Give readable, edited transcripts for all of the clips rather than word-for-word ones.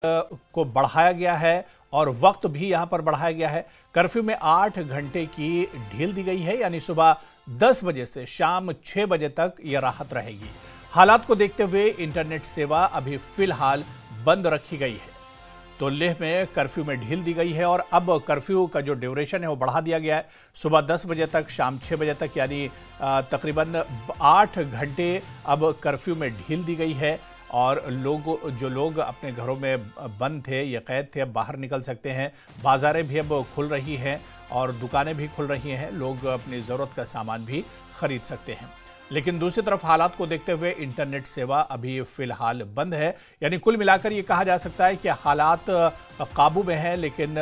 को बढ़ाया गया है और वक्त भी यहां पर बढ़ाया गया है। कर्फ्यू में 8 घंटे की ढील दी गई है, यानी सुबह 10 बजे से शाम 6 बजे तक यह राहत रहेगी। हालात को देखते हुए इंटरनेट सेवा अभी फिलहाल बंद रखी गई है। तो लेह में कर्फ्यू में ढील दी गई है और अब कर्फ्यू का जो ड्यूरेशन है वो बढ़ा दिया गया है, सुबह 10 बजे तक शाम 6 बजे तक, यानी तकरीबन 8 घंटे अब कर्फ्यू में ढील दी गई है। और जो लोग अपने घरों में बंद थे या कैद थे अब बाहर निकल सकते हैं। बाजारें भी अब खुल रही हैं और दुकानें भी खुल रही हैं, लोग अपनी ज़रूरत का सामान भी खरीद सकते हैं। लेकिन दूसरी तरफ हालात को देखते हुए इंटरनेट सेवा अभी फिलहाल बंद है, यानी कुल मिलाकर ये कहा जा सकता है कि हालात काबू में है, लेकिन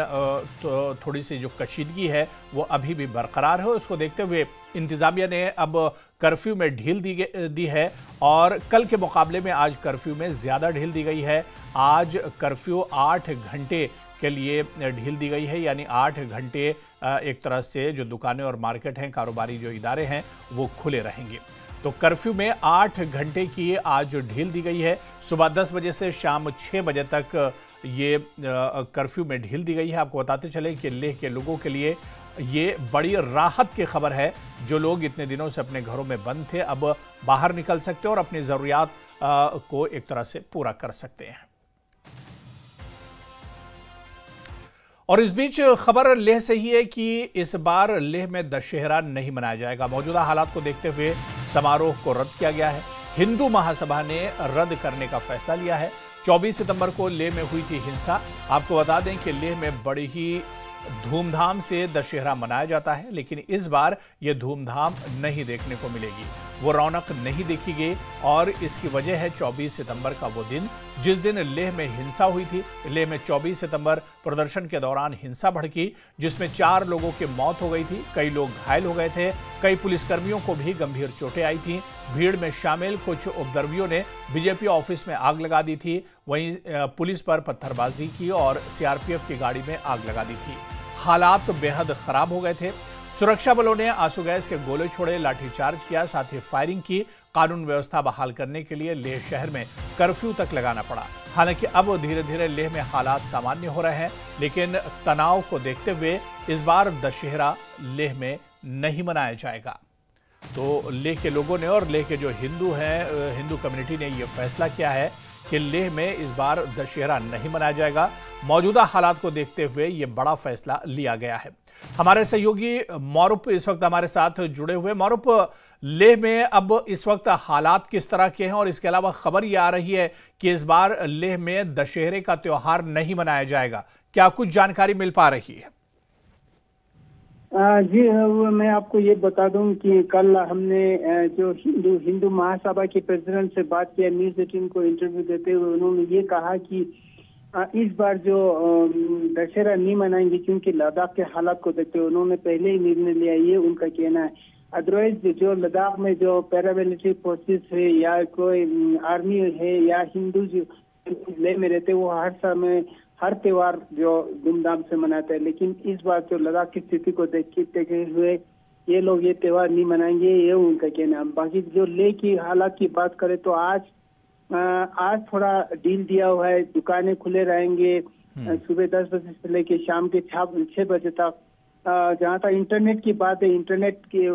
तो थोड़ी सी जो कशीदगी है वो अभी भी बरकरार है। उसको देखते हुए इंतजामिया ने अब कर्फ्यू में ढील दी है और कल के मुकाबले में आज कर्फ्यू में ज़्यादा ढील दी गई है। आज कर्फ्यू 8 घंटे के लिए ढील दी गई है, यानी 8 घंटे एक तरह से जो दुकानें और मार्केट हैं, कारोबारी जो इदारे हैं वो खुले रहेंगे। तो कर्फ्यू में 8 घंटे की आज ढील दी गई है। सुबह 10 बजे से शाम 6 बजे तक ये कर्फ्यू में ढील दी गई है। आपको बताते चले कि लेह के लोगों के लिए ये बड़ी राहत की खबर है। जो लोग इतने दिनों से अपने घरों में बंद थे अब बाहर निकल सकते हैं और अपनी ज़रूरियात को एक तरह से पूरा कर सकते हैं। और इस बीच खबर लेह से ही है कि इस बार लेह में दशहरा नहीं मनाया जाएगा। मौजूदा हालात को देखते हुए समारोह को रद्द किया गया है। हिंदू महासभा ने रद्द करने का फैसला लिया है। 24 सितंबर को लेह में हुई थी हिंसा। आपको बता दें कि लेह में बड़ी ही धूमधाम से दशहरा मनाया जाता है, लेकिन इस बार यह धूमधाम नहीं देखने को मिलेगी, वो रौनक नहीं देखी गई। और इसकी वजह है 24 सितंबर का वो दिन जिस दिन लेह में हिंसा हुई थी। लेह में 24 सितंबर प्रदर्शन के दौरान हिंसा भड़की, जिसमें 4 लोगों की मौत हो गई थी, कई लोग घायल हो गए थे, कई पुलिसकर्मियों को भी गंभीर चोटें आई थी। भीड़ में शामिल कुछ उपद्रवियों ने बीजेपी ऑफिस में आग लगा दी थी, वहीं पुलिस पर पत्थरबाजी की और सीआरपीएफ की गाड़ी में आग लगा दी थी। हालात बेहद खराब हो गए थे। सुरक्षा बलों ने आंसू गैस के गोले छोड़े, लाठीचार्ज किया, साथ ही फायरिंग की। कानून व्यवस्था बहाल करने के लिए लेह शहर में कर्फ्यू तक लगाना पड़ा। हालांकि अब धीरे धीरे लेह में हालात सामान्य हो रहे हैं, लेकिन तनाव को देखते हुए इस बार दशहरा लेह में नहीं मनाया जाएगा। तो लेह के लोगों ने और लेह के जो हिंदू हैं, हिंदू कम्युनिटी ने यह फैसला किया है कि लेह में इस बार दशहरा नहीं मनाया जाएगा। मौजूदा हालात को देखते हुए यह बड़ा फैसला लिया गया है। हमारे सहयोगी मौरूफ इस वक्त हमारे साथ जुड़े हुए। मौरूफ, लेह में अब इस वक्त हालात किस तरह के हैं और इसके अलावा खबर यह आ रही है कि इस बार लेह में दशहरे का त्योहार नहीं मनाया जाएगा, क्या कुछ जानकारी मिल पा रही है? जी मैं आपको ये बता दूं कि कल हमने जो हिंदू महासभा के प्रेसिडेंट से बात किया, न्यूज़ 18 को इंटरव्यू देते हुए उन्होंने ये कहा कि इस बार जो दशहरा नहीं मनाएंगे क्योंकि लद्दाख के हालात को देखते हुए उन्होंने पहले ही निर्णय लिया, ये उनका कहना है। अदरवाइज जो लद्दाख में जो पैरामिलिट्री फोर्सेस है या कोई आर्मी है या हिंदू जो लेह में रहते वो हर समय हर त्योहार जो धूमधाम से मनाते हैं, लेकिन इस बार जो लद्दाख की स्थिति को देखते हुए ये लोग ये त्योहार नहीं मनाएंगे, ये उनका कहना है। बाकी जो लेह की हालात की बात करें तो आज थोड़ा डील दिया हुआ है, दुकानें खुले रहेंगे सुबह 10 बजे से लेके शाम के 6 बजे तक। जहाँ तक इंटरनेट की बात है, इंटरनेट की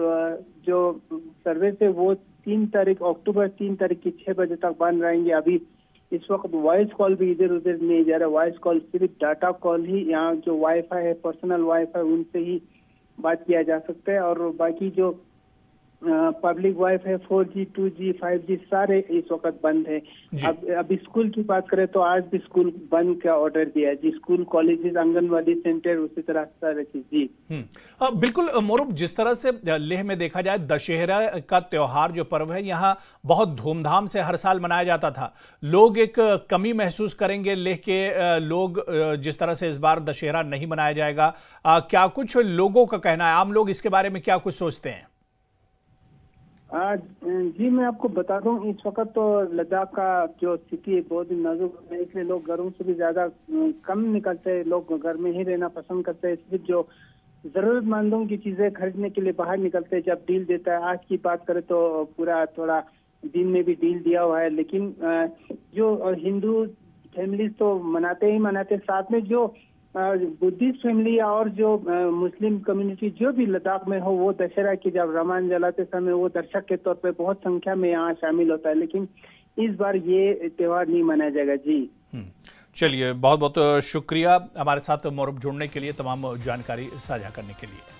जो सर्विस है वो 3 तारीख अक्टूबर 3 तारीख की 6 बजे तक बंद रहेंगे। अभी इस वक्त वॉइस कॉल भी इधर उधर नहीं जा रहा, वॉइस कॉल सिर्फ डाटा कॉल ही, यहाँ जो वाईफाई है पर्सनल वाईफाई उनसे ही बात किया जा सकता है। और बाकी जो public wifi 4G 2G 5G सारे इस वक्त बंद है। अब स्कूल की बात करें तो आज भी स्कूल बंद का ऑर्डर दिया है जी, स्कूल कॉलेजेस आंगनवाड़ी सेंटर उसी तरह सारे चीज जी। बिल्कुल मौरूफ, जिस तरह से लेह में देखा जाए दशहरा का त्योहार जो पर्व है यहाँ बहुत धूमधाम से हर साल मनाया जाता था, लोग एक कमी महसूस करेंगे लेह के लोग जिस तरह से इस बार दशहरा नहीं मनाया जाएगा, क्या कुछ लोगों का कहना है, आम लोग इसके बारे में क्या कुछ सोचते हैं? जी मैं आपको बता दूं, इस वक्त तो लद्दाख का जो स्थिति है बहुत ही नाजुक है, इसलिए लोग घरों से भी ज्यादा कम निकलते हैं, लोग घर में ही रहना पसंद करते हैं। सिर्फ जो जरूरतमंदों की चीजें खरीदने के लिए बाहर निकलते हैं जब डील देता है। आज की बात करें तो पूरा थोड़ा दिन में भी डील दिया हुआ है, लेकिन जो हिंदू फैमिलीज तो मनाते ही मनाते, साथ में जो बुद्धिस्ट फैमिली और जो मुस्लिम कम्युनिटी जो भी लद्दाख में हो, वो दशहरा की जब रमान जलाते समय वो दर्शक के तौर पे बहुत संख्या में यहाँ शामिल होता है, लेकिन इस बार ये त्योहार नहीं मनाया जाएगा। जी चलिए, बहुत बहुत शुक्रिया हमारे साथ मोहरब जुड़ने के लिए, तमाम जानकारी साझा करने के लिए।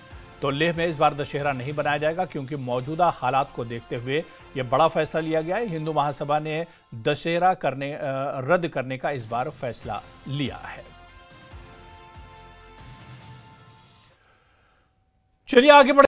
तो लेह में इस बार दशहरा नहीं बनाया जाएगा क्योंकि मौजूदा हालात को देखते हुए यह बड़ा फैसला लिया गया है। हिंदू महासभा ने दशहरा रद्द करने का इस बार फैसला लिया है। चलिए आगे बढ़े।